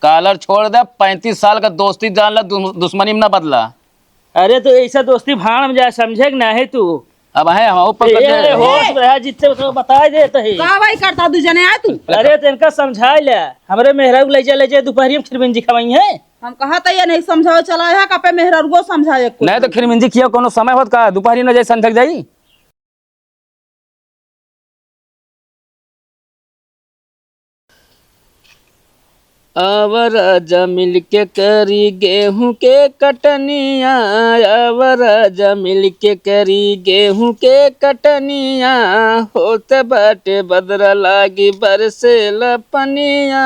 Collar छोड़ दे। 35 साल का दोस्ती जान ला, दुश्मनी में ना बदला। अरे तो ऐसा दोस्ती भाड़ में जा, समझे कि ना है तू? अब है हम ऊपर ए, होश में रह, जितने तो बता देते है। का भाई करता दू जने आए तू? अरे तो इनका समझा ले, हमरे मेहरा ले जा दोपहरी में खिरमिंजी खवाई है। हम कहा था ये नहीं समझाओ, चला है कपे मेहररुओ समझाए को नहीं तो खिरमिंजी किया कोनो समय होत का दोपहरी न जैसे थक जाई। आवर आजा मिल के करी गेहूं के कटनिया, आवर आजा मिल के करी गेहूं के कटनिया, होते बाटे बदरा लागी बरसे लपनिया,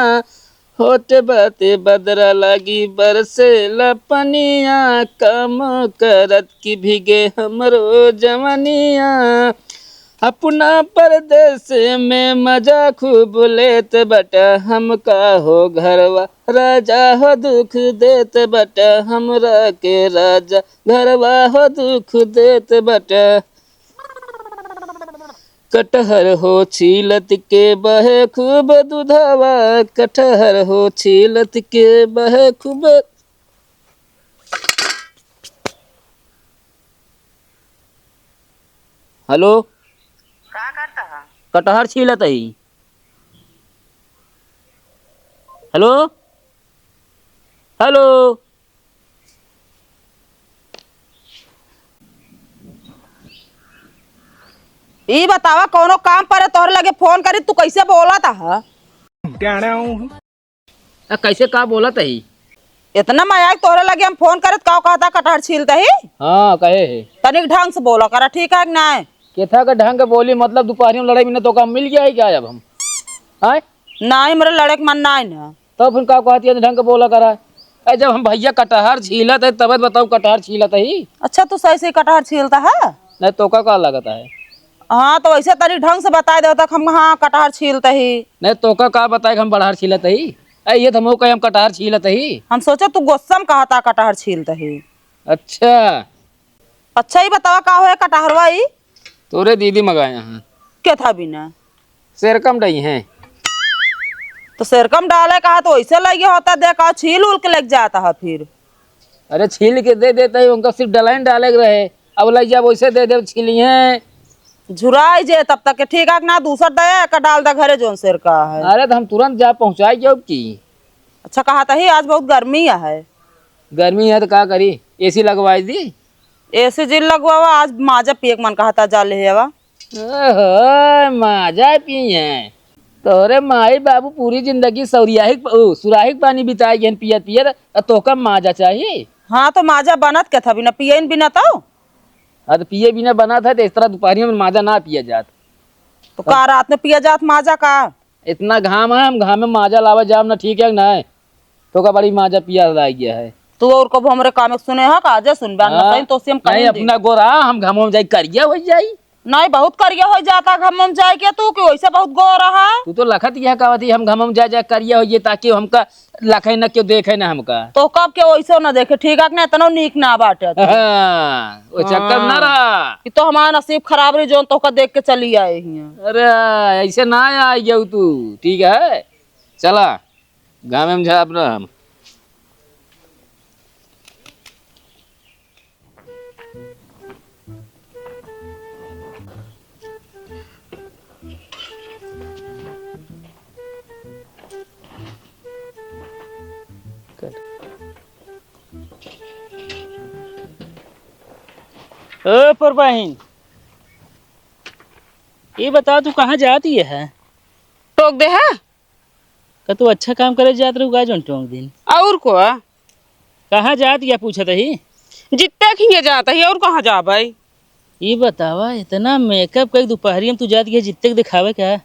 होते बाटे बदरा लागी बरसे लपनिया, कम करत की भीगे हमरो जवनिया, अपना परदेस में मजा खूब लेत बटा, हमका हो घरवा राजा हो दुख देत बटा, हमरा के राजा घरवा हो दुख देत बटा। कटहर हो छीलत के बहे खूब दूधवा, कटहर हो छीलत के बहे खूब। हेलो, का करता है? कटहर छीलत ही। हेलो हेलो, ई बतावा कोनो काम पर तोहर लगे फोन करी तू कैसे बोला था? कैसे का बोलत ही? इतना मजाक तोहरे लगे हम फोन करत का कहता कटहर छीलता ही? हाँ कहे है। तनिक ढंग से बोला करा, ठीक है कि नहीं? केथा का ढंग के बोली, मतलब दोपहरी में लड़ाई में तो काम मिल गया है क्या अब हम? आए नहीं मेरे लड़े के मन नहीं ना। तो फिर का कहती है ढंग के बोला करा। अरे जब हम भैया कटहर छीलत है तब बताओ कटहर छीलत ही। अच्छा तू सही से कटहर छीलता है? नहीं तो का लगता है? हाँ तो वैसे तनिक ढंग से बता दे तक हम हाँ कटहर छीलता ही। नहीं तो का बताए हम बड़हर छीलत ही? अरे ये तो हम कहे हम कटहर छीलत ही। हम सोचे तू गुस्सा में कहता कटहर छीलता ही। अच्छा अच्छा ही बतावा का हो कटहरवा ही? तोरे दीदी मंगाए हैं। के था बिना शेर कम नहीं है तो सिरकम डाले कहा तो वैसे लगे होता, देखा छील उल के लग जाता है फिर। अरे छील के दे देते ही, उनका सिर्फ डलाइन डाले के रहे। अब लग जा वैसे दे दे छीलिए झुराई जे तब तक के ठीक है ना, दूसर दया का डाल दा घरे जोन सिर का है। अरे तो हम तुरंत जा पहुँचाए क्यों की। अच्छा कहा था ही आज बहुत गर्मी है। गर्मी है तो क्या करी, एसी लगवाई दी। ऐसे जिल लगवावा, आज माजा पिए के मन कहा था जा ले आवा। माजा पिए तोरे माई बाबू पूरी जिंदगी सुराहिक पानी बिताए गए पियत पियत, तो कम माजा चाहिए। हाँ तो माजा बनत के था बिना पिए बिना तो। हाँ तो पिए बिना बना था तो इस तरह दोपहरी में माजा ना पिया जात। तो का रात में पिया जात माजा का? इतना घाम है, हम घाम में माजा लावा जाम ना, ठीक है ना? तो का बड़ी माजा पिया ला गया है। तू और कब हमरे काम सुने है का? जे सुन बयान बताई तो हम नहीं अपना गोरा हम घामों में जाई करिया हो जाई। नहीं बहुत करिया हो जाता घम में जाए के तू कि वैसे बहुत गो रहा है। तू तो लखत यह कहती हम घामों में जा करिया हो ताकि हमका लखे न क्यों देखे ना हमका। तो कब के वैसे न देखे, ठीक है ना? इतना नीक ना बाटे वो चक्कर ना रहा कि तो हमारा नसीब खराब रही जोन तो का देख के चली आए हियां। अरे ऐसे ना आई जाऊ तू, ठीक है? चला गाँव में जा अपना हम। ओ परवाहिन, ये बता तू कहाँ जाती है? टोक दे है का तू अच्छा काम करे जात रहू का जोन टोंक दिन? और को कहाँ जाती है पूछत ही? जितने खिंगे जाता है और कहाँ जा भाई? ये बतावा इतना मेकअप कर दोपहरी में तू जाती है जितने के दिखावे का?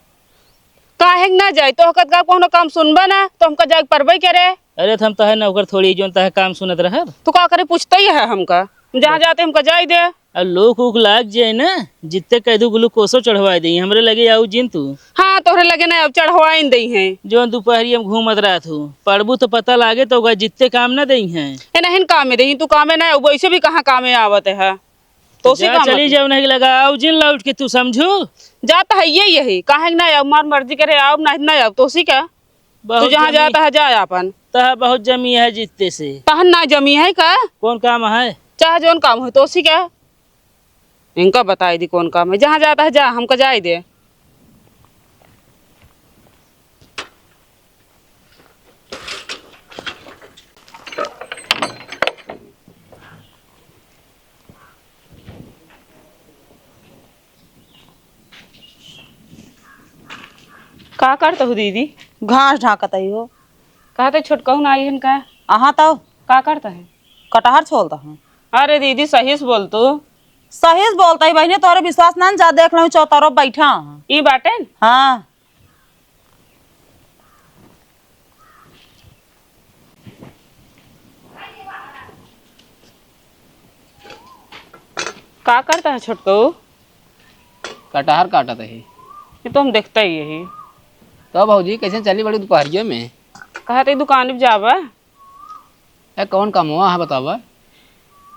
काहे ना जाए तो हकत का कोनो काम सुनबा ना तो हमका जाग परबई करे। अरे तो हम तहे नौकर थोड़ी जोन तहे काम सुनत रह। तो का करे पूछता ही है हमका, जहाँ जाते हमका जाई दे। और लोग उक लाग जाए ना, जितने कह दू ग्लूकोसो चढ़वा दी हमरे लगे आऊ जिन तू हाँ तोहरे लगे ना अब चढ़वाइन दई है। जो दोपहरी में घूमत रात हूँ पढ़बू तो पता लागे तो जितने काम ना दई है। नहीं कामे दई तू कामे ना वैसे भी कहाँ कामे आवत है तो उसी काम चली जाओ नहीं लगा आओ जिन लौट के तू समझू जाता है यही काहे ना अब मार मर्जी करे आओ ना ना अब तो उसी का तू जहाँ जाता है जाए अपन। तह बहुत जमी है जितने से। तहन ना जमी है का? कौन काम है? चाहे जोन काम हो तो उसी क्या इनका बताई दी कौन काम है। जहाँ जाता है जा, हमको जाए दे। का करते हो दीदी? घास ढाकत ही हो। कहते छोटकहू ना आई हन का? अहाँ तो का करता है? कटहर छोलता हूँ। अरे दीदी सही से बोल तू। सही से बोलता ही बहने, तोरे विश्वास ना जा, देख लो चौतारो बैठा हूँ। ई बाटे न? हाँ का करता है छोटकहू? कटहर काटत है। ये तो हम देखता ही यही। तो भौजी कैसे चली बड़ी दोपहरिया में? कहते दुकान पे जावा। कौन काम हुआ है बतावा?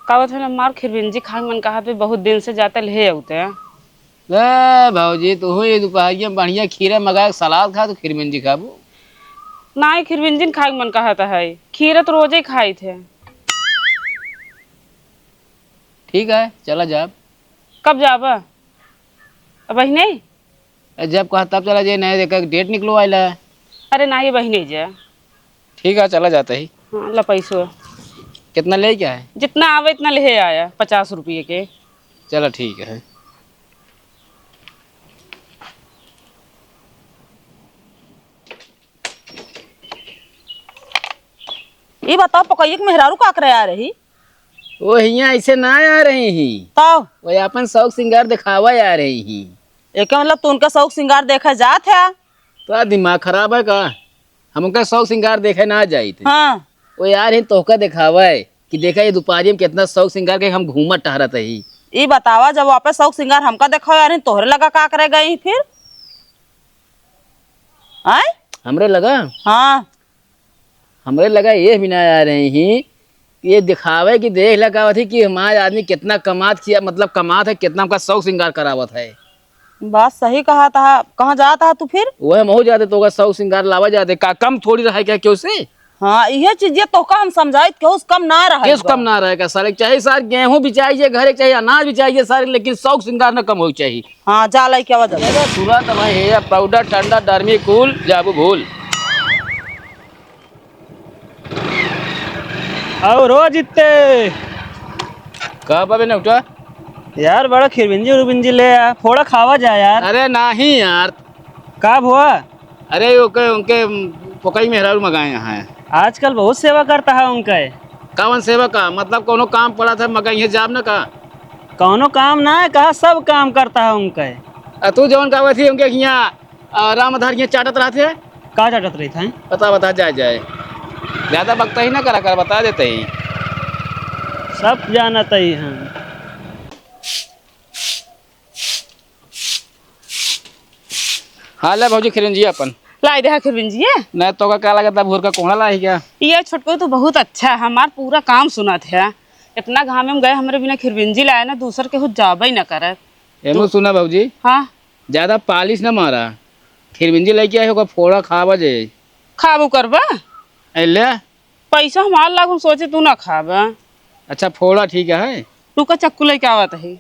कहत है मार खिरबिंजी खाए मन कहा पे बहुत दिन से जाते ले आते हैं। भौजी तू ये दोपहरिया में बढ़िया खीरा मंगा के सलाद खा तो खीरमिंजी खाबू। ना ही खिरबिंजी खाए मन कहता है, खीरा तो रोजे ही खाई थे। ठीक है चला जाब। कब जावा? अब वही नहीं। जब कहा तब चला जाए, नहीं देखा डेट निकलो आइला है। अरे ना ही वही नहीं जा। ठीक है चला जाता ही। हाँ ला पैसो कितना ले क्या है? जितना आवे इतना ले आया, 50 रुपये के। चलो ठीक है। ये बताओ पकैया के मेहरारू का करे आ रही? वो हिया ऐसे ना आ रही ही, तो वो अपन शौक श्रृंगार दिखावा आ रही ही। एक मतलब तू उनका शौक श्रृंगार देखा जात है? तो दिमाग खराब है का? हम उनका शौक श्रृंगार देखे ना जाई थे। हाँ वो यार ही तोहका दिखावा है कि देखा ये दोपहरी में कितना शौक श्रृंगार के हम घूमत टहरत ही। ये बतावा जब वापस शौक श्रृंगार हमका देखो यार, तोहरे लगा का करे गई फिर? आय हमरे लगा हाँ हमरे लगा ये भी ना आ रही ही, ये दिखावे कि देख लगा थी कि हमारे आदमी कितना कमात किया, मतलब कमात है कितना हमका शौक श्रृंगार करावत है। बात सही कहा था। कहाँ जाता है तू फिर? वह महू जाते तो शौक श्रृंगार लावा जाते का कम थोड़ी रहा क्या क्यों से? हाँ ये चीजें तो का हम समझाए क्यों कम ना रहा। किस कम ना रहेगा सारे, चाहे सार गेहूं भी चाहिए घरे, चाहे अनाज भी चाहिए सारे, लेकिन शौक श्रृंगार न कम हो चाहिए। हाँ जा लाई क्या वजह? तुरंत भाई है पाउडर ठंडा डरमी कूल जाबू भूल। और रोज इतने कहा बाबे ने उठा? यार बड़ा खिरबिंजी उर्बिंजी ले आ, थोड़ा खावा जा यार। अरे नहीं यार। कब हुआ? अरे उनके उनके पकई मेहरारू मंगाए यहाँ है। आजकल बहुत सेवा करता है उनका। कौन सेवा का मतलब कोनो काम पड़ा था मंगाई जाब न का? कौनो काम ना है कहा, सब काम करता है उनका। तू जवन का थी उनके यहाँ राम आधार यहाँ चाटत रहते है। का चाटत रही था? बता जाए जाए, ज्यादा बकता ही ना करा कर, बता देते ही। सब जानता ही हम। हाँ ले भौजी खिरंजी अपन लाई दे खिरबिंजी ये। नहीं तो का क्या लगता भूर का कोहड़ा लाई क्या? ये छोटको तो बहुत अच्छा है, हमार पूरा काम सुना थे। इतना घाम में गए हमारे बिना खिरबिंजी लाए ना, दूसर के खुद जाबा ही ना करे। एमो सुना भौजी, हाँ ज्यादा पालिश ना मारा, खिरबिंजी लेके आए होगा फोड़ा खावा जे। खाबू करबा? ले पैसा हमार लागू सोचे तू ना खाबा। अच्छा फोड़ा ठीक है। तू का चक्कू लेके आवत है?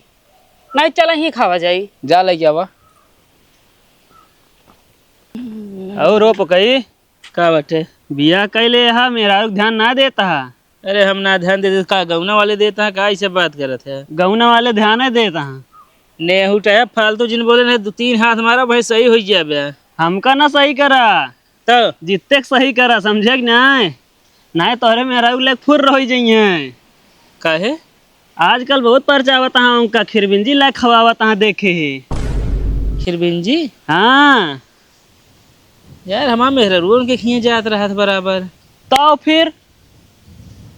नहीं चला ही खावा जाई। जा लेके आवा। और रो पकई का बटे बिया कैले हा, मेरा ध्यान ना देता है। अरे हम ना ध्यान देते का गौना वाले देता है का? ऐसे बात करत है। गौना वाले ध्यान नहीं देता है। ने उठाया फालतू जिन बोले ना, 2-3 हाथ मारा भाई सही हो जाए। हमका ना सही करा तो जितने सही करा, समझे कि नहीं तोहरे मेरा लेक फुर रह जाइए। काहे? आजकल बहुत पर्चा आवता है उनका, खिरबिंजी लायक खवावता है देखे ही। खिरबिंजी? हाँ यार हमारा मेहरारू उनके खिए जात रहा था बराबर। तो फिर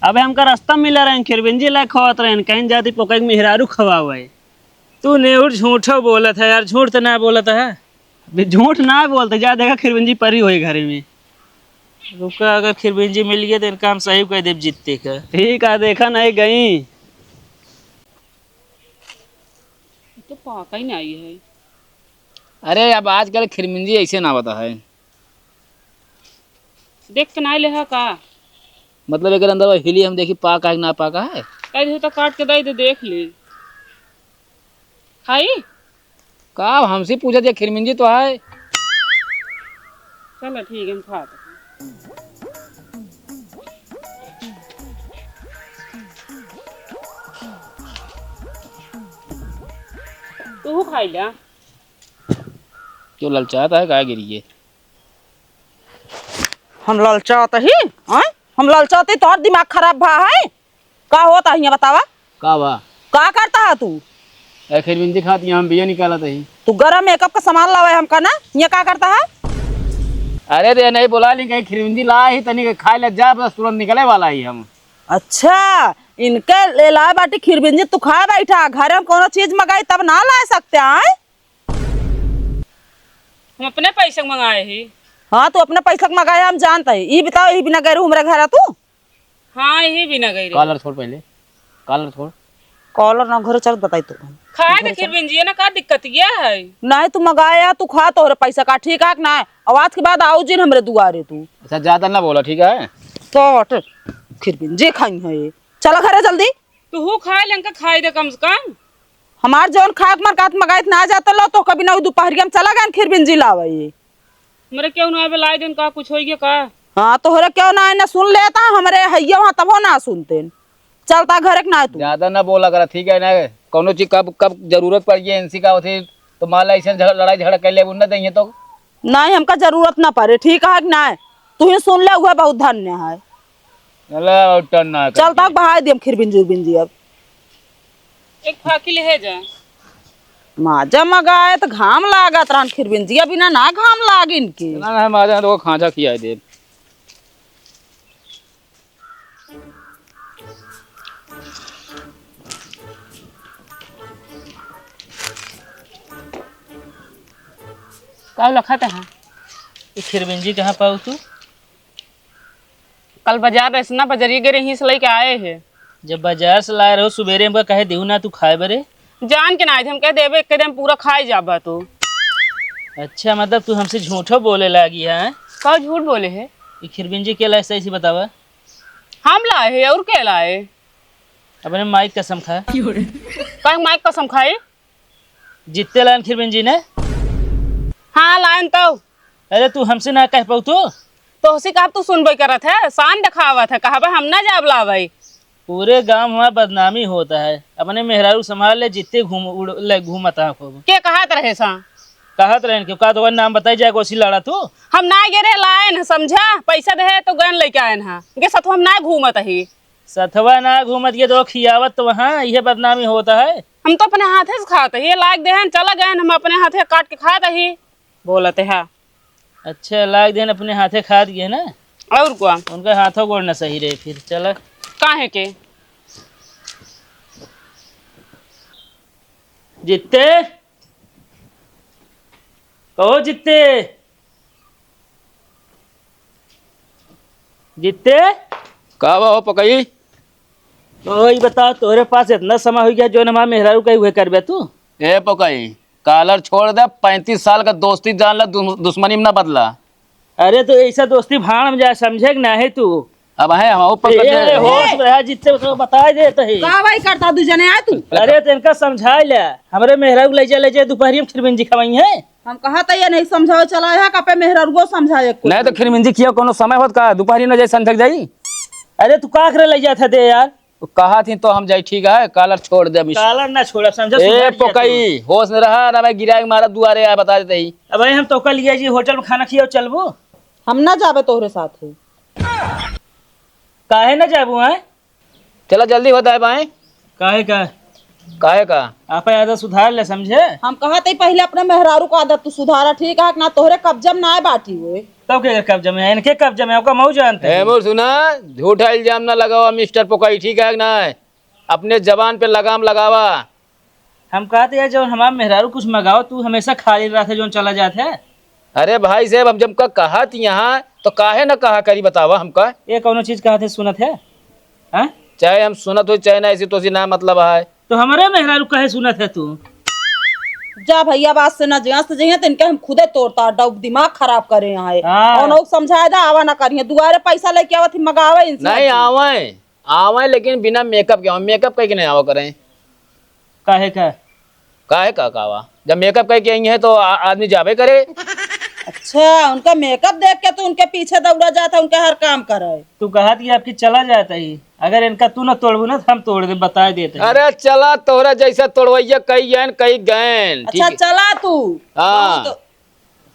अब हमका रास्ता मिला रहे खिरबिंजी लायक खवात रहे, कहीं जाती पोका मेहरारू खवावे। तू ने झूठा बोला था यार, झूठ तो ना बोला था। अभी झूठ ना बोलते, जा देखा खिरबिंजी परी हुई घर में। रुका, अगर खिरबिंजी मिल गया तो काम सही कह देव जीतते का। ठीक है देखा नहीं गई तो पाका ही नहीं आई है। अरे अब आजकल खिरबिंजी ऐसे ना बता है। देख के ना ले का मतलब एक अंदर हिली हम देखी पाका है कि ना पाका है। कह तो काट के दे दे देख ले खाई। का हमसे पूछा जे खिरमिंजी तो है। चलो ठीक है हम खा तू खाई जा। क्यों ललचाता है, गाय गिरी है। हम ललचाते ही हैं? हम ललचाते तोहर दिमाग खराब भा है का होता है बतावा। का बा का करता है तू? ए खिरमिंजी खाती हम बिया निकाला ही। तू गरम मेकअप का सामान लावे हमका ना, ये का करता है? अरे दे नहीं बोला नहीं कहीं खिरमिंजी ला ही तनी खाए लग जा, बस तुरंत निकले वाला ही हम। अच्छा इनके ले लाए बाटी खिरबिंजी तू खाए बैठा, घर में कोनो चीज मंगाई तब ना ला सकते हैं। हम अपने पैसे मंगाए ही। हाँ तू अपने पैसा मंगाए हम जानते हैं। ये बताओ ये बिना गए हमारे घर है तू? हाँ यही भी ना गई कॉलर छोड़, पहले कॉलर छोड़। कॉलर ना घर चल बताई तू खाए तो खिरबिंजी ना का दिक्कत क्या है। नहीं तू मंगाया तू खा तो पैसा का ठीक है ना। आवाज के बाद आओ जिन हमरे दुआरे तू। अच्छा ज्यादा ना बोला, ठीक है। तो खिरबिंजी खाई है ये, चला घरे जल्दी। तू हु खाए लंका खाई दे कम से कम। हमार जौन खाक मार कात मंगाए ना जाता लो तो कभी ना दोपहर में चला गया खिरबिंजी लावे ये। मेरे क्यों ना लाई दिन का कुछ हो गया का। हाँ तो हरे क्यों ना ना सुन लेता हमारे हैया वहाँ तब हो ना सुनते। चलता घर ना तू ज्यादा ना बोला करा, ठीक है ना। कोनो चीज कब कब जरूरत पड़ गई इनसी का होती तो मान ला ऐसे लड़ाई झगड़ा कर ले ना देंगे तो। नहीं हमका जरूरत ना पड़े, ठीक है कि ना। तू ही सुन ले हुआ बहुत धन्य है। चलता बहा दियम खिरबिंजी उरबिंजी। अब एक फाकी ले जा माजा मगाए तो घाम लागत रहन खिरबिंजी बिना ना घाम लाग इनके। ना माजा तो खांचा खिया दे। का लखत है। खिरबिंजी कहाँ पाऊ तू? कल बाजार रहे ना बाजारी गए रही से लेके आए हैं। जब बाजार से लाए रहो सुबेरे हमका कहे देहू ना तू खाए बरे। जान के ना हम कह देवे एक दिन पूरा खाए जाबा तू। अच्छा मतलब तू हमसे झूठो बोले लगी है। का झूठ बोले है। ये खिरबिंजी के लाए सही से बतावा। हम लाए है और क्या लाए। अपने माई कसम खा। कहीं माइक कसम खाए। जितने लाइन खिरबिंजी ने। हाँ लाइन तो। अरे तू हमसे ना कह पाऊ तो उसी का तू सुनबे करत है, शान दिखावत है, कहा हम ना जाब लावे। पूरे गांव हमारा बदनामी होता है। अपने मेहरारू संभाल ले, जितने घूमता खूब। के कहत रहे सा कहत रहे क्यों का तो नाम बताई जाए कोसी लड़ा तू। हम ना गिरे लाइन समझा, पैसा दे तो गन लेके आए हैं के साथ हम ना घूमत ही। सथवा ना घूमत ये तो खियावत तो वहाँ यह बदनामी होता है। हम तो अपने हाथे से खाते ही लायक दे चला गए हम अपने हाथे काट के खाते ही बोलते है। अच्छा लाग देन अपने हाथे खा दिए ना। और क्या उनका हाथों गोड़ना सही रहे फिर। चला काहे के जितते कहो जितते जितते का हो पकई। तो ये बता तोरे पास इतना समय हो गया जो न हमारे मेहरारू कहीं हुए करबे तू। ए पकई कॉलर छोड़ दे, 35 साल का दोस्ती जान ला, दुश्मनी में ना बदला। अरे तो ऐसा दोस्ती भाड़ में जा समझे कि ना है तू। अब है हम ऊपर होश में रहा जितने तो बता देते ही। का भाई करता दू जने आए तू? अरे तो इनका समझा ले हमारे मेहरारू ले जा दोपहरी में खिरबिंजी खवाई है। हम कहा था ये नहीं समझाओ चला है का पे मेहररुओ समझाए को। नहीं तो खिरमिंजी किया कोनो समय होत का दोपहरी न जाए संथक जाई। अरे तू का करे ले जाता दे यार। कहा थी तो हम जाई, ठीक है कॉलर छोड़ दे। काला ना छोड़ा समझा। ए पकई होश में रहा ना भाई, गिरा के मारा दुआरे आया बता देते ही। अब भाई हम तो कल लिया जी होटल में खाना खिया चलबो। हम ना जाबे तोहरे साथ ही। काहे ना जाबू है। चला जल्दी होता है भाई। काहे का काहे का आप आदत सुधार ले समझे। हम कहा था पहले अपने मेहरारू को आदत तू सुधारा, ठीक है ना। तोहरे कब्जम ना बाटी हुए तब के कब्जा में है इनके कब्जा में आपका मऊ जानते हैं। मोर सुना, झूठा इल्जाम ना लगावा मिस्टर पकई, ठीक है ना। अपने जबान पे लगाम लगावा। हम कहते हैं जो हमारा मेहरारू कुछ मंगाओ तू हमेशा खाली रहा था जो चला जाता है। अरे भाई साहब हम जब का कहा थी यहाँ तो काहे ना कहा करी बतावा हमका। ये कौन चीज कहा थे सुनत है हाँ? चाहे हम सुनत हो चाहे ना, ऐसी तो ना मतलब है। तो हमारे मेहरारू कहे सुनत है तू। जा भैया बात से ना जहाँ से जहाँ तो इनके हम खुदे तोड़ता डब दिमाग खराब करे यहाँ है हाँ। और लोग समझाए दा आवा ना करिए दुआरे पैसा लेके आवत मंगावे इनसे नहीं आवे आवे लेकिन बिना मेकअप के मेकअप कह के नहीं आवा करें। काहे का काहे का कावा जब मेकअप कह के आई है तो आदमी जावे करे। अच्छा उनका मेकअप देख के तो उनके पीछे दौड़ा जाता उनके हर काम करे। तू कहा कि आपकी चला जाता ही, अगर इनका तू ना तोड़बू ना तो हम तोड़ दे, बता देते हैं। अरे चला तोहरा जैसा तोड़वैया कई गैन कई गैन। अच्छा चला तू हाँ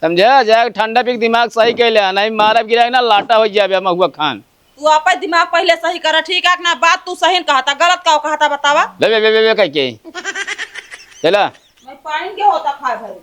समझा जाए ठंडा पी के दिमाग सही कह ले नहीं मारा गिरा ना लाटा हो जाए महुआ खान। तू आपा दिमाग पहले सही कर ठीक है ना बात तू सही कहता गलत का कहता बतावा ले कह के चला मैं पानी के होता खाए भरे